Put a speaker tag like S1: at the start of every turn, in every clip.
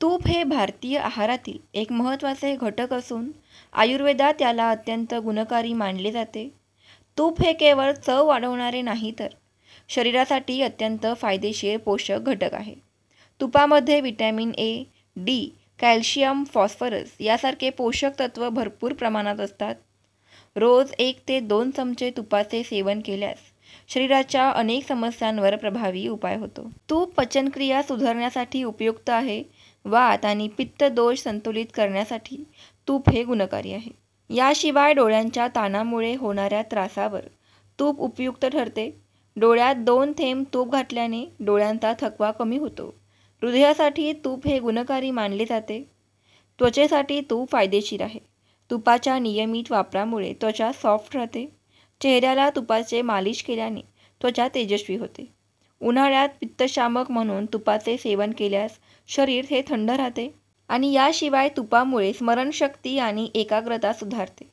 S1: तूप हे भारतीय आहारातील एक महत्त्वाचे घटक असून आयुर्वेदात त्याला अत्यंत गुणकारी मानले जाते. तूप हे केवळ चव वाढवणारे नाही तर शरीरासाठी अत्यंत फायदेशीर पोषक घटक आहे. तुपामध्ये vitamin A, D, calcium, phosphorus यासारखे पोषक तत्व भरपूर प्रमाणात असतात. रोज 1 ते 2 चमचे तुपाचे सेवन केल्यास शरीराच्या अनेक समस्यांवर प्रभावी उपाय होतो. तूप पचनक्रिया सुधारण्यासाठी उपयुक्त आहे. वात आणि पित्त दोष संतुलित करण्यासाठी तूप हे गुणकारी आहे. याशिवाय डोळ्यांच्या ताणामुळे होणाऱ्या त्रासावर तूप उपयुक्त ठरते. डोळ्यात 2 थेंब तूप घातल्याने डोळ्यांचा थकवा कमी होतो. हृदयासाठी तूप हे गुणकारी मानले जाते. त्वचेसाठी तूप फायदेशीर आहे. तुपाच्या नियमित वापरामुळे त्वचा सॉफ्ट राहते. चेहऱ्याला तुपाचे मालिश केल्याने त्वचा तेजस्वी होते. उन्हाळ्यात पित्तशामक म्हणून तुपाचे सेवन केल्यास शरीर हे थंड राहते. आणि याशिवाय तुपामुळे स्मरणशक्ती आणि एकाग्रता सुधारते.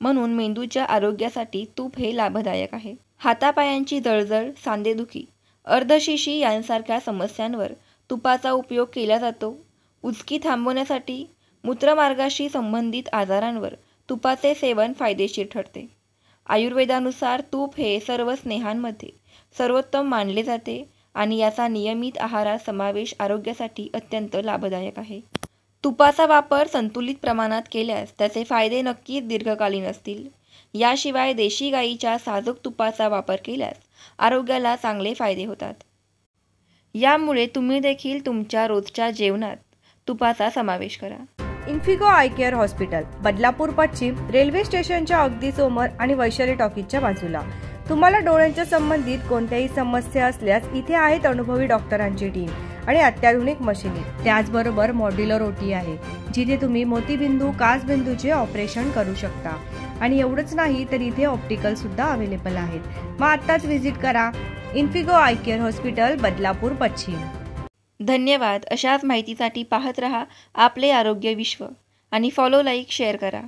S1: म्हणून मेंदूच्या आरोग्यासाठी तूप हे लाभदायक आहे. हातापायांची जळजळ, सांधेदुखी, अर्धशिशी यांसारख्या समस्यांवर तुपाचा उपयोग केला जातो. उचकी थांबवण्यासाठी मूत्रमार्गाशी संबंधित आजारांवर तुपाचे सेवन फायदेशीर ठरते. आयुर्वेदानुसार तूप हे सर्व स्नेहांमध्ये सर्वोत्तम मानले जाते आणि याचा नियमित आहारात समावेश आरोग्यासाठी अत्यंत लाभदायक आहे. तुपाचा वापर संतुलित प्रमाणात केल्यास त्याचे फायदे नक्कीच दीर्घकालीन असतील. याशिवाय देशी गाईच्या साजूक तुपाचा वापर केल्यास आरोग्याला चांगले फायदे होतात. यामुळे तुम्ही देखील तुमच्या रोजच्या जेवणात तुपाचा समावेश करा.
S2: इन्फिको आय केअर हॉस्पिटल, बदलापूर पश्चिम, रेल्वे स्टेशनच्या अगदी समोर आणि वैशाली टॉकीजच्या बाजूला. तुम्हाला डोळ्यांच्या संबंधित कोणत्याही समस्या असल्यास इथे आहेत अनुभवी डॉक्टरांची टीम आणि अत्याधुनिक मशिनी. त्याचबरोबर मॉड्युलर ओटी आहे, जिथे तुम्ही मोतीबिंदू, काचबिंदूचे ऑपरेशन करू शकता. आणि एवढंच नाही तर इथे ऑप्टिकल सुद्धा अवेलेबल आहेत. मग आत्ताच व्हिजिट करा इन्फिको आय केअर हॉस्पिटल, बदलापूर पश्चिम.
S1: धन्यवाद. अशाच माहितीसाठी पाहत रहा आपले आरोग्य विश्व आणि फॉलो, लाईक, शेअर करा.